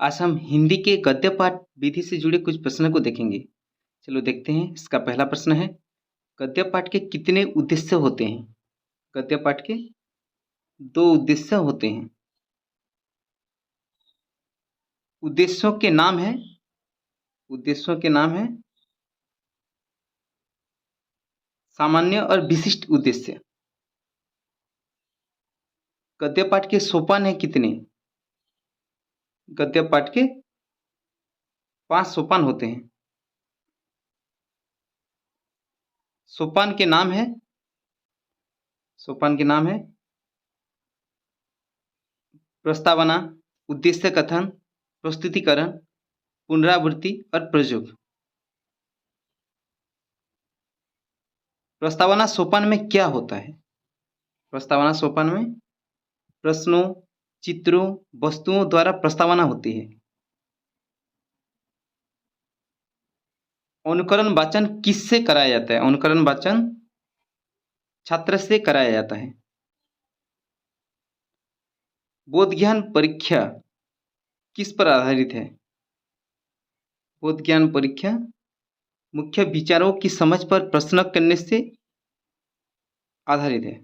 आज हम हिंदी के गद्य पाठ विधि से जुड़े कुछ प्रश्नों को देखेंगे। चलो देखते हैं। इसका पहला प्रश्न है, गद्य पाठ के कितने उद्देश्य होते हैं? गद्य पाठ के 2 उद्देश्य होते हैं। उद्देश्यों के नाम है सामान्य और विशिष्ट उद्देश्य। गद्य पाठ के सोपान है कितने? गद्य पाठ के 5 सोपान होते हैं। सोपान के नाम है प्रस्तावना, उद्देश्य कथन, प्रस्तुतिकरण, पुनरावृत्ति और प्रयोग। प्रस्तावना सोपान में क्या होता है? प्रस्तावना सोपान में प्रश्नों, चित्रों, वस्तुओं द्वारा प्रस्तावना होती है। अनुकरण वाचन किससे कराया जाता है? अनुकरण वाचन छात्र से कराया जाता है। बोध ज्ञान परीक्षा किस पर आधारित है? बोध ज्ञान परीक्षा मुख्य विचारों की समझ पर प्रश्न करने से आधारित है।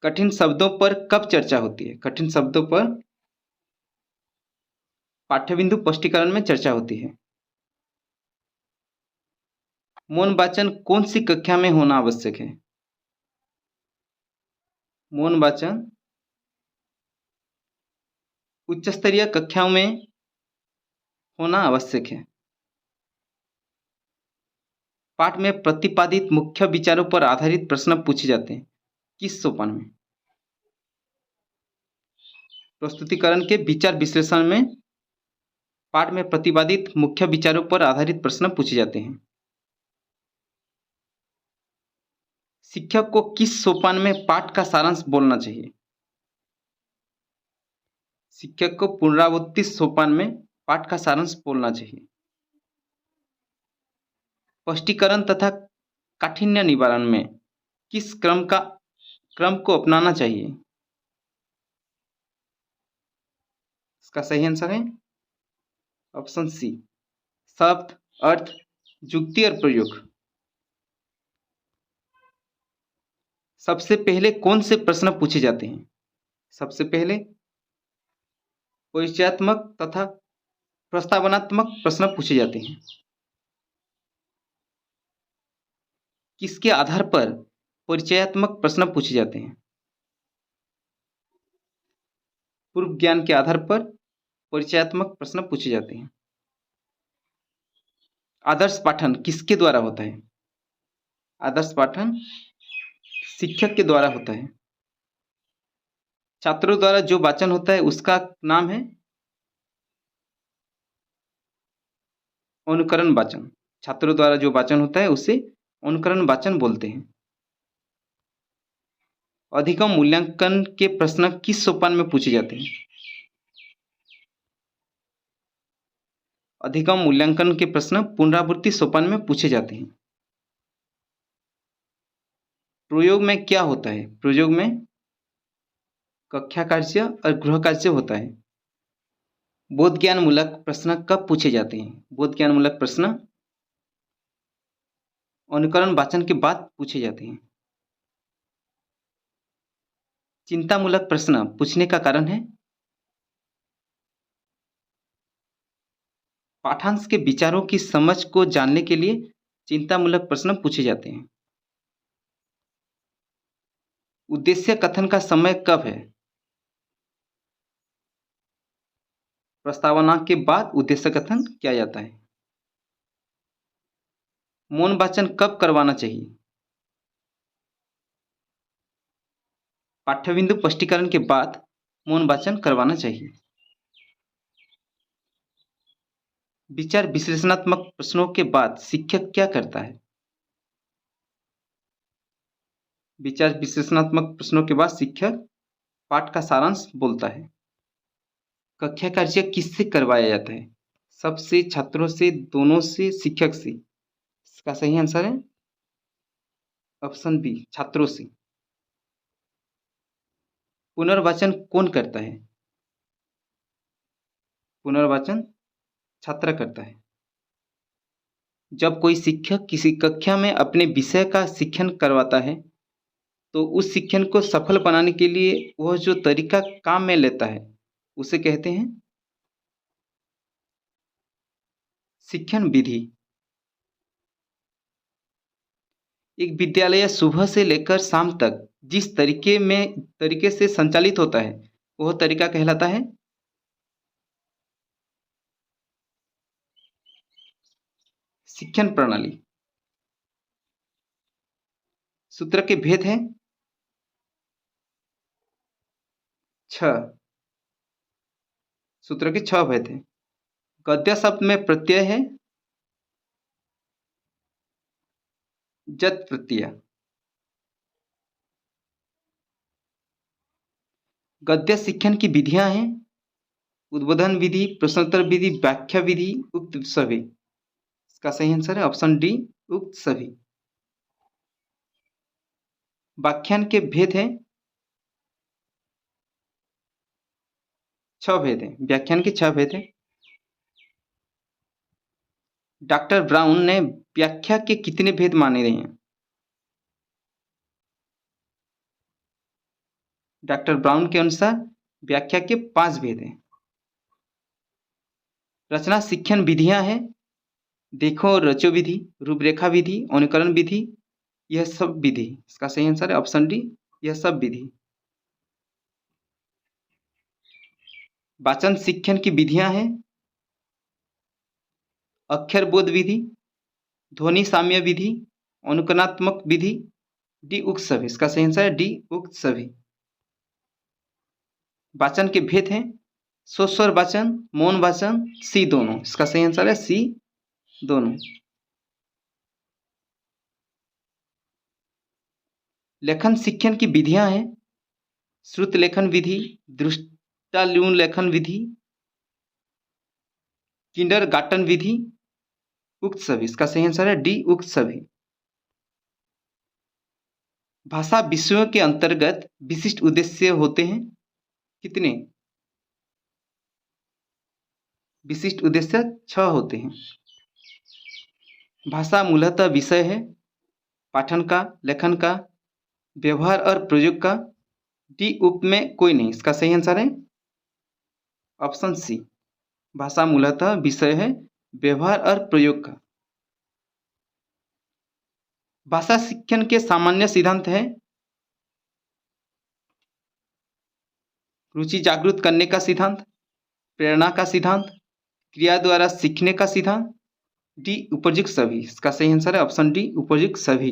कठिन शब्दों पर कब चर्चा होती है? कठिन शब्दों पर पाठ्यबिंदु स्पष्टीकरण में चर्चा होती है। मौन वाचन कौन सी कक्षा में होना आवश्यक है? मौन वाचन उच्च स्तरीय कक्षाओं में होना आवश्यक है। पाठ में प्रतिपादित मुख्य विचारों पर आधारित प्रश्न पूछे जाते हैं किस सोपान में? प्रस्तुतिकरण के विचार विश्लेषण में पाठ में प्रतिपादित मुख्य विचारों पर आधारित प्रश्न पूछे जाते हैं। शिक्षक को किस सोपान में पाठ का सारांश बोलना चाहिए? शिक्षक को पुनरावृत्ति सोपान में पाठ का सारांश बोलना चाहिए। स्पष्टीकरण तथा काठिन्य निवारण में किस क्रम को अपनाना चाहिए? इसका सही आंसर है ऑप्शन सी, शब्द, अर्थ, जुक्ति और प्रयोग। सबसे पहले कौन से प्रश्न पूछे जाते हैं? सबसे पहले परिचयात्मक तथा प्रस्तावनात्मक प्रश्न पूछे जाते हैं। किसके आधार पर परिचयात्मक प्रश्न पूछे जाते हैं? पूर्व ज्ञान के आधार पर परिचयात्मक प्रश्न पूछे जाते हैं। आदर्श पाठन किसके द्वारा होता है? आदर्श पाठन शिक्षक के द्वारा होता है। छात्रों द्वारा जो वाचन होता है उसका नाम है अनुकरण वाचन। छात्रों द्वारा जो वाचन होता है उसे अनुकरण वाचन बोलते हैं। अधिगम मूल्यांकन के प्रश्न किस सोपान में पूछे जाते हैं? अधिगम मूल्यांकन के प्रश्न पुनरावृत्ति सोपान में पूछे जाते हैं। प्रयोग में क्या होता है? प्रयोग में कक्षा कार्य और गृह कार्य होता है। बोध ज्ञान मूलक प्रश्न कब पूछे जाते हैं? बोध ज्ञान मूलक प्रश्न अनुकरण वाचन के बाद पूछे जाते हैं। चिंतामूलक प्रश्न पूछने का कारण है पाठांश के विचारों की समझ को जानने के लिए चिंतामूलक प्रश्न पूछे जाते हैं। उद्देश्य कथन का समय कब है? प्रस्तावना के बाद उद्देश्य कथन किया जाता है। मौन वाचन कब करवाना चाहिए? पाठ्यबिंदु स्पष्टीकरण के बाद मौन वाचन करवाना चाहिए। विचार विश्लेषणात्मक प्रश्नों के बाद शिक्षक क्या करता है? विचार विश्लेषणात्मक प्रश्नों के बाद शिक्षक पाठ का सारांश बोलता है। कक्षा कार्य किससे करवाया जाता है? सबसे, छात्रों से, दोनों से, शिक्षक से? इसका सही आंसर है ऑप्शन बी, छात्रों से। पुनर्वाचन कौन करता है? पुनर्वाचन छात्र करता है। जब कोई शिक्षक किसी कक्षा में अपने विषय का शिक्षण करवाता है तो उस शिक्षण को सफल बनाने के लिए वह जो तरीका काम में लेता है उसे कहते हैं शिक्षण विधि। एक विद्यालय सुबह से लेकर शाम तक जिस तरीके से संचालित होता है वह तरीका कहलाता है शिक्षण प्रणाली। सूत्र के भेद हैं 6। सूत्र के 6 भेद हैं। गद्य शब्द में प्रत्यय है जत प्रत्यय। गद्य शिक्षण की विधियां हैं उद्बोधन विधि, प्रश्नोत्तर विधि, व्याख्या विधि, उक्त सभी। इसका सही आंसर है ऑप्शन डी, उक्त सभी। व्याख्यान के भेद हैं 6 भेद हैं। व्याख्यान के 6 भेद हैं। डॉक्टर ब्राउन ने व्याख्या के कितने भेद माने हैं? डॉक्टर ब्राउन के अनुसार व्याख्या के 5 भेद हैं। रचना शिक्षण विधियां हैं देखो और रचो विधि, रूपरेखा विधि, अनुकरण विधि, यह सब विधि। इसका सही आंसर है ऑप्शन डी, यह सब विधि। वाचन शिक्षण की विधियां हैं अक्षर बोध विधि, ध्वनि साम्य विधि, अनुकरणात्मक विधि, डी उक्त सभी। इसका सही आंसर है डी उक्त सभी। वाचन के भेद हैं स्वस्वर वाचन, मौन वाचन, सी दोनों। इसका सही आंसर है सी दोनों। लेखन शिक्षण की विधियां हैं श्रुत लेखन विधि, दृष्टाल्यून लेखन विधि, किंडरगार्टन विधि, उक्त सभी। इसका सही आंसर है डी उक्त सभी। भाषा विषयों के अंतर्गत विशिष्ट उद्देश्य होते हैं कितने? विशिष्ट उद्देश्य 6 होते हैं। भाषा मूलतः विषय है पाठन का, लेखन का, व्यवहार और प्रयोग का, डी उक्त में कोई नहीं। इसका सही आंसर है ऑप्शन सी, भाषा मूलतः विषय है व्यवहार और प्रयोग का। भाषा शिक्षण के सामान्य सिद्धांत है रुचि जागृत करने का सिद्धांत, प्रेरणा का सिद्धांत, क्रिया द्वारा सीखने का सिद्धांत, डी उपयुक्त सभी। इसका सही आंसर है ऑप्शन डी, उपयुक्त सभी।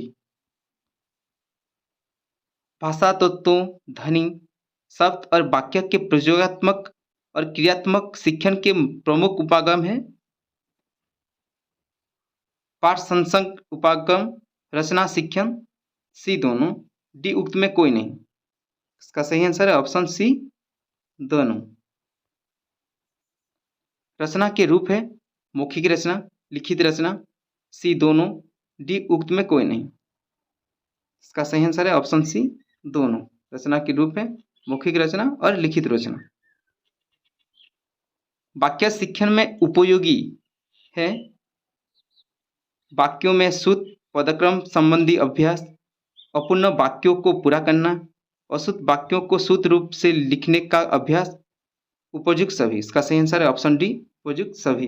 भाषा तत्वों, ध्वनि, शब्द और वाक्य के प्रयोगात्मक और क्रियात्मक शिक्षण के प्रमुख उपागम है पाठ संसंग उपागम, रचना शिक्षण, सी दोनों, डी उक्त में कोई नहीं। इसका सही आंसर है ऑप्शन सी दोनों। रचना के रूप है मौखिक रचना, लिखित रचना, सी दोनों, डी उक्त में कोई नहीं। इसका सही आंसर है ऑप्शन सी दोनों। रचना के रूप है मौखिक रचना और लिखित रचना। वाक्य शिक्षण में उपयोगी है वाक्यों में शुद्ध पदक्रम संबंधी अभ्यास, अपूर्ण वाक्यों को पूरा करना, अशुद्ध वाक्यों को शुद्ध रूप से लिखने का अभ्यास, उपयुक्त सभी। इसका सही आंसर है ऑप्शन डी, उपयुक्त सभी।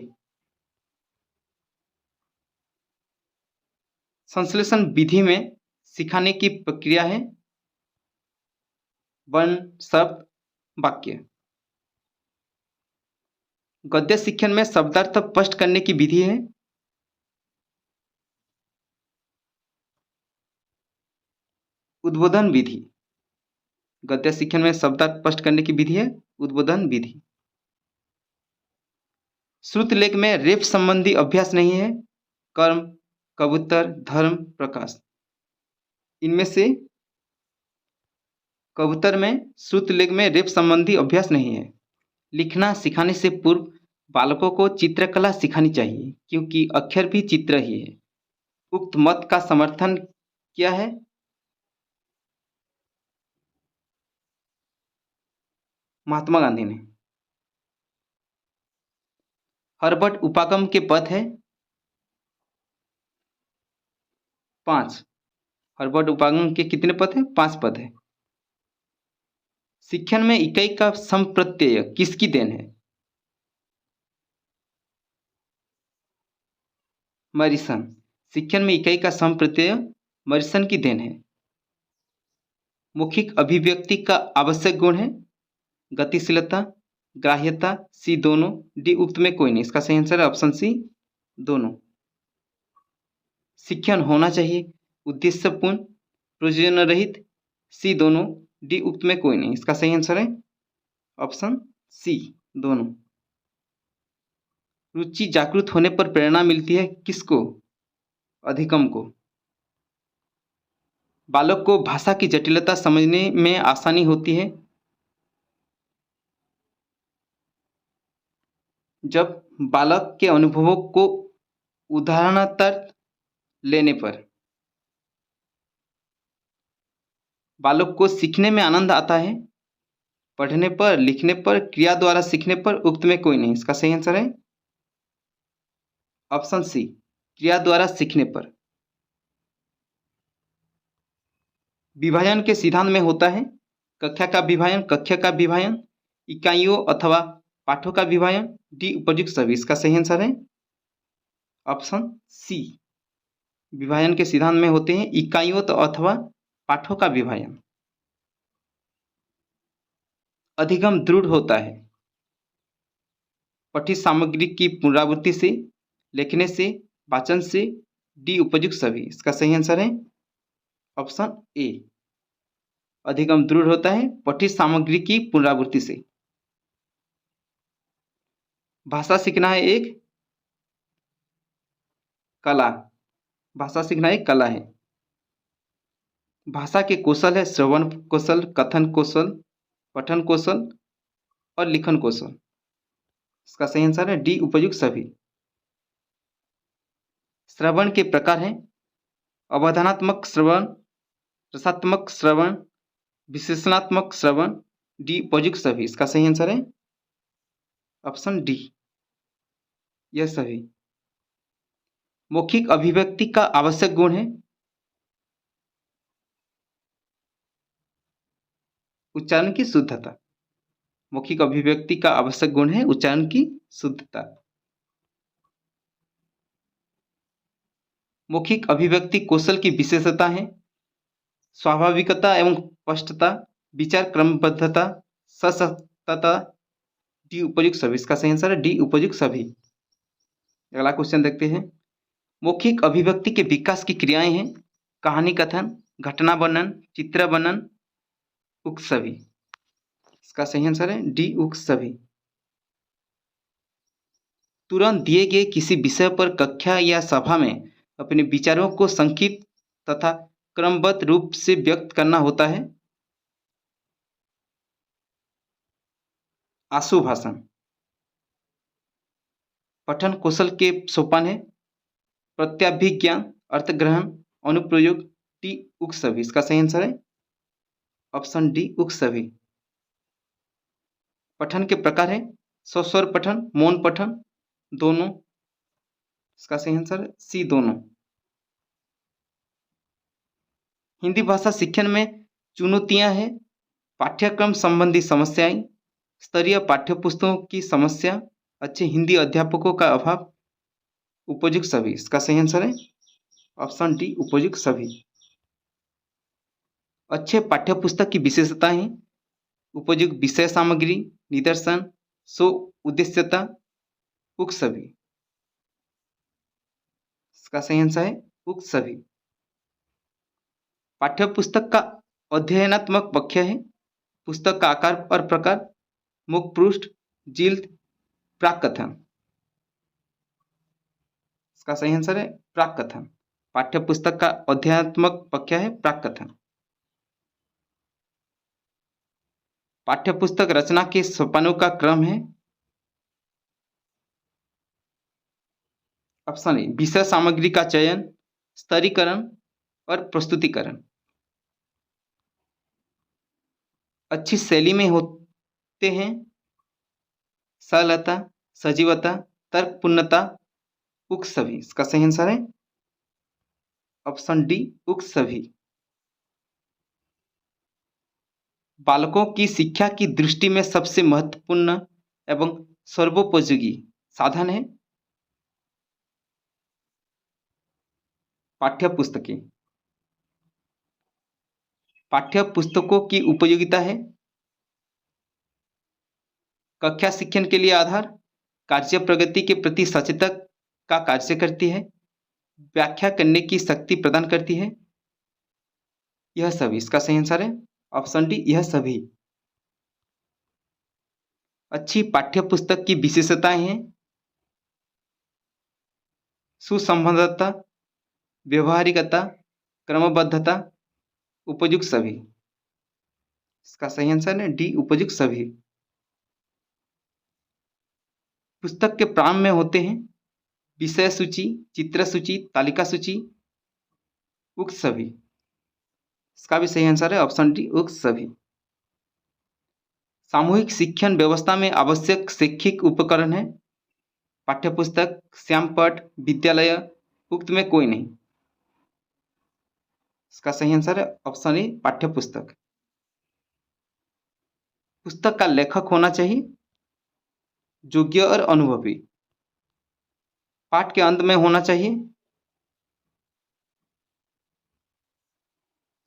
संश्लेषण विधि में सिखाने की प्रक्रिया है वर्ण, शब्द, वाक्य। गद्य शिक्षण में शब्दार्थ स्पष्ट करने की विधि है उद्बोधन विधि। गद्य शिक्षण में शब्दार्थ स्पष्ट करने की विधि है उद्बोधन विधि। श्रुत लेख में रेफ संबंधी अभ्यास नहीं है कर्म, कबूतर, धर्म, प्रकाश। इनमें से कबूतर में श्रुत लेख में रेफ संबंधी अभ्यास नहीं है। लिखना सिखाने से पूर्व बालकों को चित्रकला सिखानी चाहिए क्योंकि अक्षर भी चित्र ही है। उक्त मत का समर्थन क्या है? महात्मा गांधी ने। हर्बर्ट उपागम के पद है 5। हर्बर्ट उपागम के कितने पद है? 5 पद है। शिक्षण में इकाई का संप्रत्यय किसकी देन है? मॉरिसन। शिक्षण में इकाई का संप्रत्यय मॉरिसन की देन है। मौखिक अभिव्यक्ति का आवश्यक गुण है गतिशीलता, ग्राह्यता, सी दोनों, डी उक्त में कोई नहीं। इसका सही आंसर है ऑप्शन सी दोनों। शिक्षण होना चाहिए उद्देश्यपूर्ण, प्रयोजन रहित, सी दोनों, डी उक्त में कोई नहीं। इसका सही आंसर है ऑप्शन सी दोनों। रुचि जागृत होने पर प्रेरणा मिलती है किसको? अधिगम को। बालक को भाषा की जटिलता समझने में आसानी होती है जब बालक के अनुभवों को उदाहरणतः लेने पर। बालक को सीखने में आनंद आता है पढ़ने पर, लिखने पर, क्रिया द्वारा सीखने पर, उक्त में कोई नहीं। इसका सही आंसर है ऑप्शन सी क्रिया द्वारा सीखने पर। विभाजन के सिद्धांत में होता है कक्षा का विभाजन, कक्ष का विभाजन, इकाइयों अथवा पाठों का विभाजन, डी उपयुक्त सभी। इसका सही आंसर है ऑप्शन सी। विभाजन के सिद्धांत में होते हैं इकाइयों अथवा पाठों का विभाजन। अधिगम दृढ़ होता है पठित सामग्री की पुनरावृत्ति से, लिखने से, वाचन से, डी उपयुक्त सभी। इसका सही आंसर है ऑप्शन ए। अधिगम दृढ़ होता है पठित सामग्री की पुनरावृत्ति से। भाषा सीखना है एक कला। भाषा सीखना एक कला है। भाषा के कौशल है श्रवण कौशल, कथन कौशल, पठन कौशल और लिखन कौशल। इसका सही आंसर है डी उपयुक्त सभी। श्रवण के प्रकार हैं अवधानात्मक श्रवण, रसात्मक श्रवण, विश्लेषणात्मक श्रवण, डी उपयुक्त सभी। इसका सही आंसर है ऑप्शन डी यह सभी। मौखिक अभिव्यक्ति का आवश्यक गुण है उच्चारण की शुद्धता। मौखिक अभिव्यक्ति का आवश्यक गुण है उच्चारण की शुद्धता। मौखिक अभिव्यक्ति कौशल की विशेषता है स्वाभाविकता एवं स्पष्टता, विचार क्रमबद्धता, सशक्तता, डी उपयुक्त सभी। इसका सही आंसर है डी उपयुक्त सभी। अगला क्वेश्चन देखते हैं। मौखिक अभिव्यक्ति के विकास की क्रियाएं हैं कहानी कथन, घटना वर्णन, चित्र वर्णन, उक्त सभी। इसका सही आंसर है डी उक्त सभी। तुरंत दिए गए किसी विषय पर कक्षा या सभा में अपने विचारों को संक्षिप्त तथा क्रमबद्ध रूप से व्यक्त करना होता है आशु भाषण। पठन कौशल के सोपान है प्रत्याभिज्ञान, अर्थग्रहण, अनुप्रयोग, डी उक्त सभी। इसका सही आंसर है ऑप्शन डी उक्त सभी। पठन के प्रकार है सस्वर पठन, मौन पठन, दोनों। इसका सही आंसर है सी दोनों। हिंदी भाषा शिक्षण में चुनौतियां हैं पाठ्यक्रम संबंधी समस्याएं, स्तरीय पाठ्यपुस्तकों की समस्या, अच्छे हिंदी अध्यापकों का अभाव, उपयुक्त सभी। इसका सही आंसर है ऑप्शन डी उपयुक्त सभी। अच्छे पाठ्यपुस्तक की विशेषताएं उपयुक्त विषय सामग्री, निदर्शन, सो उद्देश्यता, उक्त सभी। इसका सही आंसर है उक्त सभी। पाठ्यपुस्तक का अध्ययनात्मक पक्ष है पुस्तक का आकार और प्रकार, मुख पृष्ठ, जिल्द, प्राक कथन। इसका सही आंसर है प्राक कथन। पाठ्यपुस्तक का अध्ययनात्मक पक्ष है प्राक कथन। पाठ्यपुस्तक रचना के सोपानों का क्रम है ऑप्शन ए विषय सामग्री का चयन, स्तरीकरण और प्रस्तुतिकरण। अच्छी शैली में सकते हैं? सरलता, सजीवता, तर्कपूर्णता, उक्त सभी। इसका सही आंसर है ऑप्शन डी, उक्त सभी। बालकों की शिक्षा की दृष्टि में सबसे महत्वपूर्ण एवं सर्वोपयोगी साधन है पाठ्य पुस्तकें। पाठ्य पुस्तकों की उपयोगिता है कक्षा शिक्षण के लिए आधार, कार्य प्रगति के प्रति सचेतक का कार्य करती है, व्याख्या करने की शक्ति प्रदान करती है, यह सभी। इसका सही आंसर है ऑप्शन डी, यह सभी। अच्छी पाठ्य पुस्तक की विशेषताएं हैं सुसंबद्धता, व्यवहारिकता, क्रमबद्धता, उपयुक्त सभी। इसका सही आंसर है डी, उपयुक्त सभी। पुस्तक के प्रारंभ में होते हैं विषय सूची, चित्र सूची, तालिका सूची, उक्त सभी। इसका भी सही आंसर है ऑप्शन डी, उक्त सभी। सामूहिक शिक्षण व्यवस्था में आवश्यक शैक्षिक उपकरण है पाठ्यपुस्तक, श्यामपट, विद्यालय, उक्त में कोई नहीं। इसका सही आंसर है ऑप्शन ए, पाठ्यपुस्तक। पुस्तक का लेखक होना चाहिए योग्य और अनुभवी। पाठ के अंत में होना चाहिए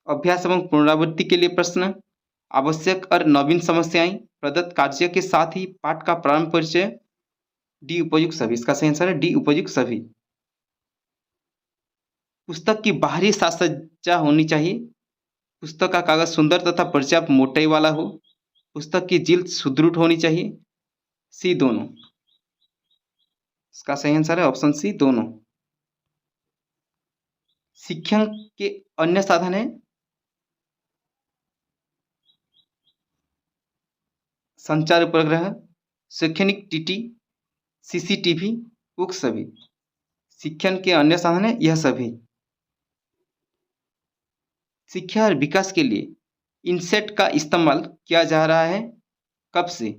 अभ्यास एवं पुनरावृत्ति के लिए प्रश्न, आवश्यक और नवीन समस्याएं, प्रदत्त कार्य के साथ ही पाठ का प्रारंभ परिचय, डी, उपयुक्त सभी। इसका सही आंसर है डी, उपयुक्त सभी। पुस्तक की बाहरी साज सज्जा होनी चाहिए पुस्तक का कागज सुंदर तथा पर्याप्त मोटाई वाला हो, पुस्तक की जिल्द सुदृढ़ होनी चाहिए, सी, दोनों। इसका सही आंसर है ऑप्शन सी, दोनों। शिक्षण के अन्य साधन है संचार उपग्रह, शैक्षणिक टीटी, सीसीटीवी, उक्त सभी। शिक्षण के अन्य साधन है यह सभी। शिक्षा और विकास के लिए इनसेट का इस्तेमाल किया जा रहा है कब से?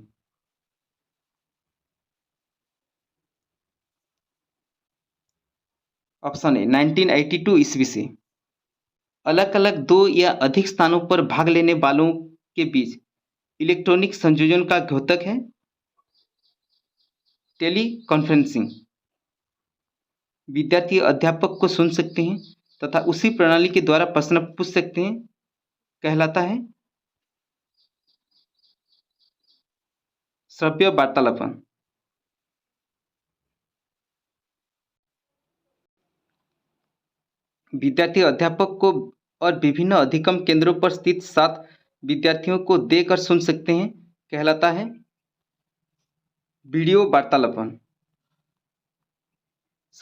ऑप्शन ए, 1982 ईस्वी से। अलग अलग दो या अधिक स्थानों पर भाग लेने वालों के बीच इलेक्ट्रॉनिक संयोजन का द्योतक है टेली कॉन्फ्रेंसिंग। विद्यार्थी अध्यापक को सुन सकते हैं तथा उसी प्रणाली के द्वारा प्रश्न पूछ सकते हैं, कहलाता है श्रव्य वार्तालापन। विद्यार्थी अध्यापक को और विभिन्न अधिगम केंद्रों पर स्थित 7 विद्यार्थियों को देकर सुन सकते हैं, कहलाता है वीडियो वार्तालापन।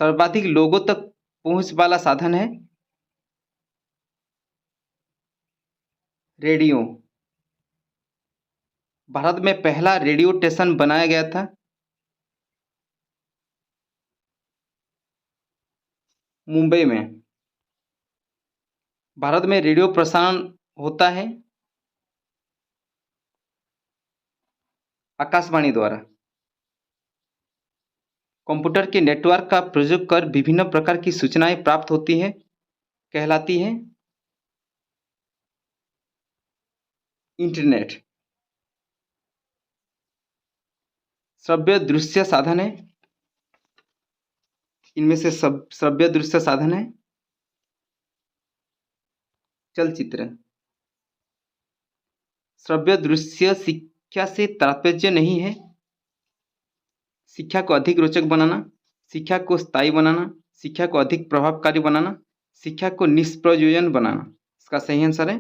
सर्वाधिक लोगों तक पहुंच वाला साधन है रेडियो। भारत में पहला रेडियो स्टेशन बनाया गया था मुंबई में। भारत में रेडियो प्रसारण होता है आकाशवाणी द्वारा। कंप्यूटर के नेटवर्क का प्रयोग कर विभिन्न प्रकार की सूचनाएं प्राप्त होती है, कहलाती है इंटरनेट। श्रव्य दृश्य साधन है, इनमें से सब श्रव्य दृश्य साधन है चलचित्र। श्रव्य दृश्य शिक्षा से तात्पर्य नहीं है शिक्षा को अधिक रोचक बनाना, शिक्षा को स्थायी बनाना, शिक्षा को अधिक प्रभावकारी बनाना, शिक्षा को निष्प्रयोजन बनाना। इसका सही आंसर है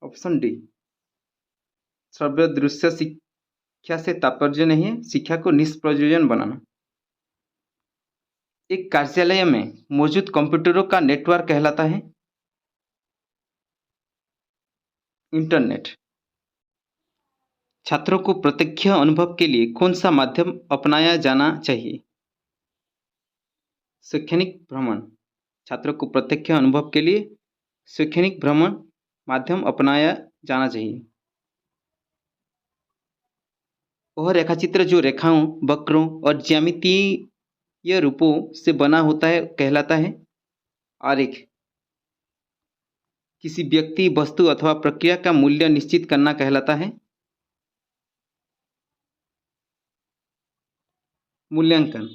ऑप्शन डी, श्रव्य दृश्य शिक्षा से तात्पर्य नहीं है शिक्षा को निष्प्रयोजन बनाना। एक कार्यालय में मौजूद कंप्यूटरों का नेटवर्क कहलाता है इंटरनेट। छात्रों को प्रत्यक्ष अनुभव के लिए कौन सा माध्यम अपनाया जाना चाहिए? शैक्षणिक भ्रमण। छात्रों को प्रत्यक्ष अनुभव के लिए शैक्षणिक भ्रमण माध्यम अपनाया जाना चाहिए। वह रेखाचित्र जो रेखाओं, वक्रों और ज्यामितीय रूपों से बना होता है कहलाता है आरेख। किसी व्यक्ति, वस्तु अथवा प्रक्रिया का मूल्य निश्चित करना कहलाता है मूल्यांकन।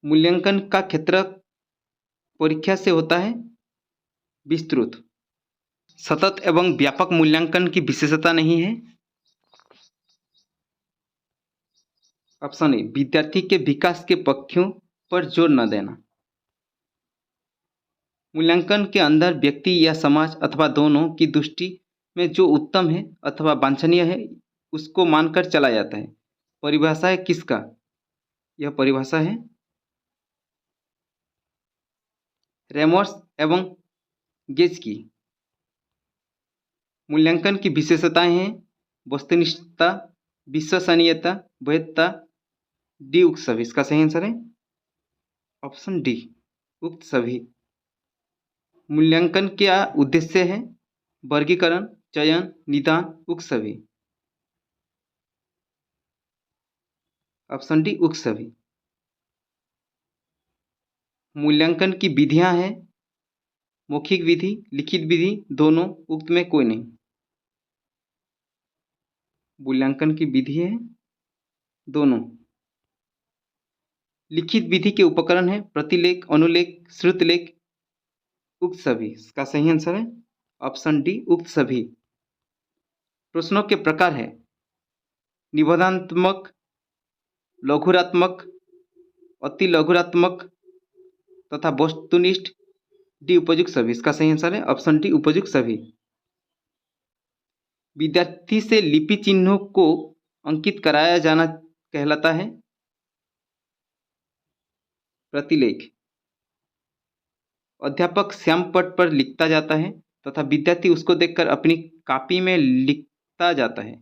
मूल्यांकन का क्षेत्र परीक्षा से होता है विस्तृत। सतत एवं व्यापक मूल्यांकन की विशेषता नहीं है। ऑप्शन ए, विद्यार्थी के विकास के पक्षों पर जोर न देना। मूल्यांकन के अंदर व्यक्ति या समाज अथवा दोनों की दृष्टि में जो उत्तम है अथवा वांछनीय है उसको मानकर चला जाता है। परिभाषा है किसका? यह परिभाषा है रेमर्स एवं गेज की। मूल्यांकन की विशेषताएं हैं वस्तुनिष्ठता, विश्वसनीयता, वैधता, डी उक्त सभी। इसका सही आंसर है ऑप्शन डी, उक्त सभी। मूल्यांकन क्या उद्देश्य है? वर्गीकरण, चयन, निदान, उक्त सभी। ऑप्शन डी, उक्त सभी। मूल्यांकन की विधियां हैं मौखिक विधि, लिखित विधि, दोनों, उक्त में कोई नहीं। मूल्यांकन की विधि है दोनों। लिखित विधि के उपकरण है प्रतिलेख, अनुलेख, श्रुतलेख, उक्त सभी। इसका सही आंसर है ऑप्शन डी, उक्त सभी। प्रश्नों के प्रकार है निबंधात्मक, लघुरात्मक, अति लघुरात्मक तथा वस्तुनिष्ठ, डी उपयुक्त सभी। इसका सही आंसर है ऑप्शन डी, उपयुक्त सभी। विद्यार्थी से लिपि चिन्हों को अंकित कराया जाना कहलाता है प्रतिलेख। अध्यापक श्यामपट्ट पर लिखता जाता है तथा विद्यार्थी उसको देखकर अपनी कॉपी में लिखता जाता है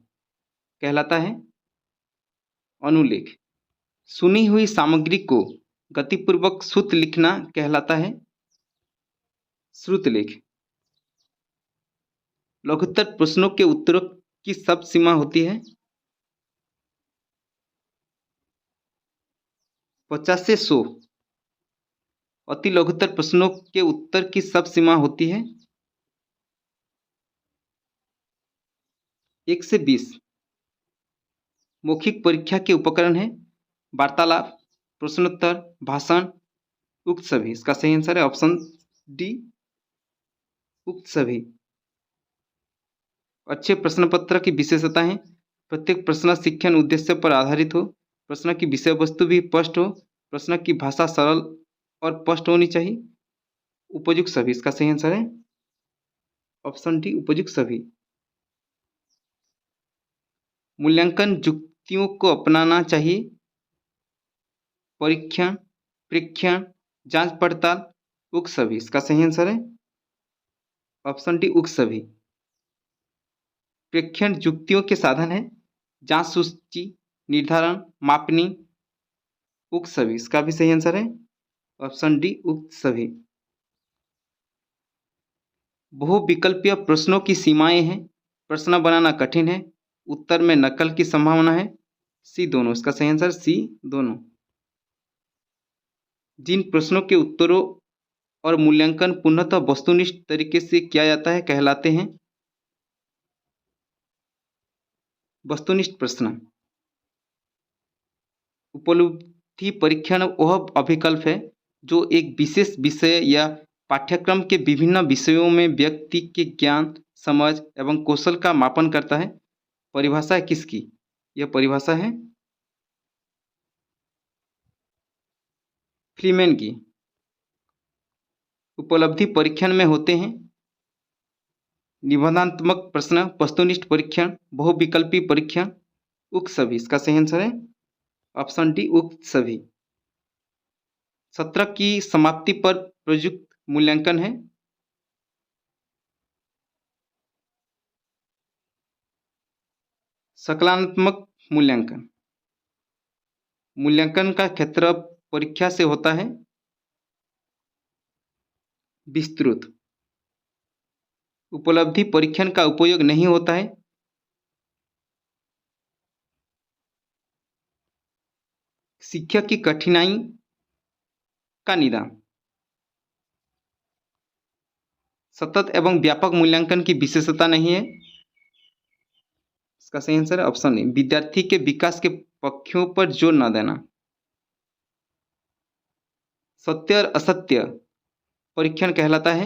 कहलाता है अनुलेख। सुनी हुई सामग्री को गतिपूर्वक श्रुत लिखना कहलाता है श्रुतलेख। लघुत्तर प्रश्नों के उत्तरों की शब्द सीमा होती है 50 से 100। अति लघुत्तर प्रश्नों के उत्तर की शब्द सीमा होती है 1 से 20। मौखिक परीक्षा के उपकरण है वार्तालाप, प्रश्नोत्तर, भाषण, उक्त सभी। इसका सही आंसर है ऑप्शन डी, उक्त सभी। अच्छे प्रश्न पत्र की विशेषता है प्रत्येक प्रश्न शिक्षण उद्देश्य पर आधारित हो, प्रश्न की विषय वस्तु भी स्पष्ट हो, प्रश्न की भाषा सरल और स्पष्ट होनी चाहिए, उपयुक्त सभी। इसका सही आंसर है ऑप्शन डी, उपयुक्त सभी। मूल्यांकन युक्तियों को अपनाना चाहिए परीक्षण, प्रेक्षण, जांच पड़ताल, उक्त सभी। इसका सही आंसर है ऑप्शन डी, उक्त सभी। प्रेक्षण युक्तियों के साधन है जांच, सूची, निर्धारण, मापनी, उक्त सभी। इसका भी सही आंसर है ऑप्शन डी, उक्त सभी। बहुविकल्पीय प्रश्नों की सीमाएं हैं प्रश्न बनाना कठिन है, उत्तर में नकल की संभावना है, सी दोनों। इसका सही आंसर सी दोनों। जिन प्रश्नों के उत्तरों और मूल्यांकन पूर्णतः वस्तुनिष्ठ तरीके से किया जाता है कहलाते हैं वस्तुनिष्ठ प्रश्न। उपलब्धि परीक्षण वह अभिकल्प है जो एक विशेष विषय या पाठ्यक्रम के विभिन्न विषयों में व्यक्ति के ज्ञान, समझ एवं कौशल का मापन करता है। परिभाषा है किसकी? यह परिभाषा है फ्रीमैन की। उपलब्धि परीक्षण में होते हैं निबंधात्मक प्रश्न, वस्तुनिष्ठ परीक्षण, बहुविकल्पी परीक्षण, उक्त सभी। इसका सही आंसर है ऑप्शन डी, उक्त सभी। सत्र की समाप्ति पर प्रयुक्त मूल्यांकन है सकलात्मक मूल्यांकन। मूल्यांकन का क्षेत्र परीक्षा से होता है विस्तृत। उपलब्धि परीक्षण का उपयोग नहीं होता है शिक्षक की कठिनाई का निदान। सतत एवं व्यापक मूल्यांकन की विशेषता नहीं है। इसका सही आंसर है ऑप्शन ए, विद्यार्थी के विकास के पक्षों पर जोर न देना। सत्य और असत्य परीक्षण कहलाता है।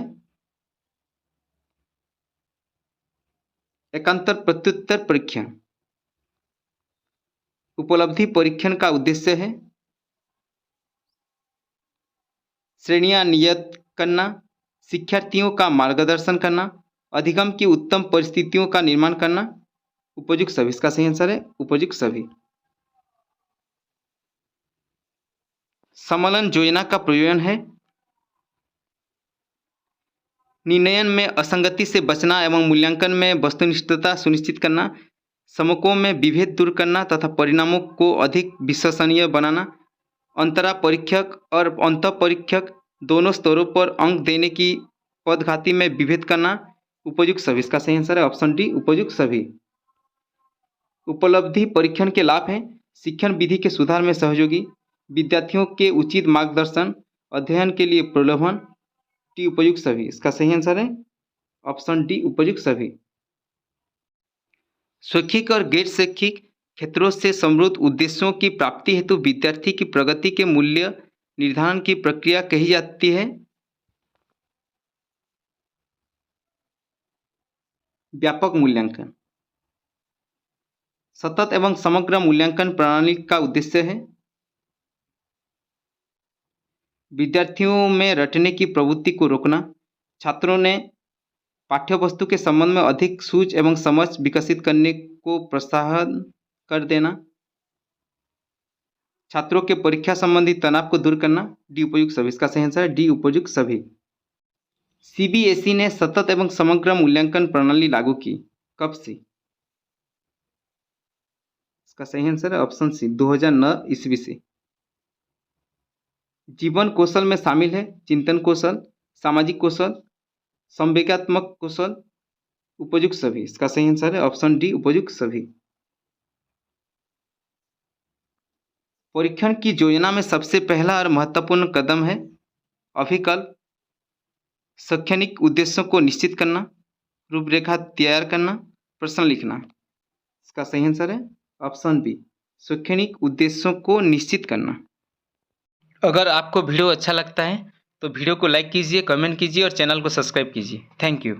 एकांतर प्रत्युत्तर परीक्षण। उपलब्धि परीक्षण का उद्देश्य है श्रेणियां नियत करना, शिक्षार्थियों का मार्गदर्शन करना, अधिगम की उत्तम परिस्थितियों का निर्माण करना, उपयुक्त सभी। इसका सही आंसर है उपयुक्त सभी। सम्मेलन योजना का प्रयोजन है निर्णयन में असंगति से बचना एवं मूल्यांकन में वस्तुनिष्ठता सुनिश्चित करना, समकों में विभेद दूर करना तथा परिणामों को अधिक विश्वसनीय बनाना, अंतरा परीक्षक और अंत परीक्षक दोनों स्तरों पर अंक देने की पदघाती में विभेद करना, उपयुक्त सभी। इसका सही आंसर है ऑप्शन डी, उपयुक्त सभी। उपलब्धि परीक्षण के लाभ हैं शिक्षण विधि के सुधार में सहयोगी, विद्यार्थियों के उचित मार्गदर्शन, अध्ययन के लिए प्रलोभन, डी उपयुक्त सभी। इसका सही आंसर है ऑप्शन डी, उपयुक्त सभी। शैक्षिक और गैर शैक्षिक क्षेत्रों से समृद्ध उद्देश्यों की प्राप्ति हेतु विद्यार्थी की प्रगति के मूल्य निर्धारण की प्रक्रिया कही जाती है व्यापक मूल्यांकन। सतत एवं समग्र मूल्यांकन प्रणाली का उद्देश्य है विद्यार्थियों में रटने की प्रवृत्ति को रोकना, छात्रों ने पाठ्यवस्तु के संबंध में अधिक सूझ एवं समझ विकसित करने को प्रोत्साहन कर देना, छात्रों के परीक्षा संबंधी तनाव को दूर करना, डी उपयुक्त सभी। इसका सही आंसर है डी उपयुक्त सभी। सीबीएसई ने सतत एवं समग्र मूल्यांकन प्रणाली लागू की, कब से? इसका सही आंसर है ऑप्शन सी, 2009 ईस्वी से। जीवन कौशल में शामिल है चिंतन कौशल, सामाजिक कौशल, संवेगात्मक कौशल, उपयुक्त सभी। इसका सही आंसर है ऑप्शन डी, उपयुक्त सभी। परीक्षण की योजना में सबसे पहला और महत्वपूर्ण कदम है अभिकल्प, शैक्षणिक उद्देश्यों को निश्चित करना, रूपरेखा तैयार करना, प्रश्न लिखना। इसका सही आंसर है ऑप्शन बी, शैक्षणिक उद्देश्यों को निश्चित करना। अगर आपको वीडियो अच्छा लगता है तो वीडियो को लाइक कीजिए, कमेंट कीजिए और चैनल को सब्सक्राइब कीजिए। Thank you.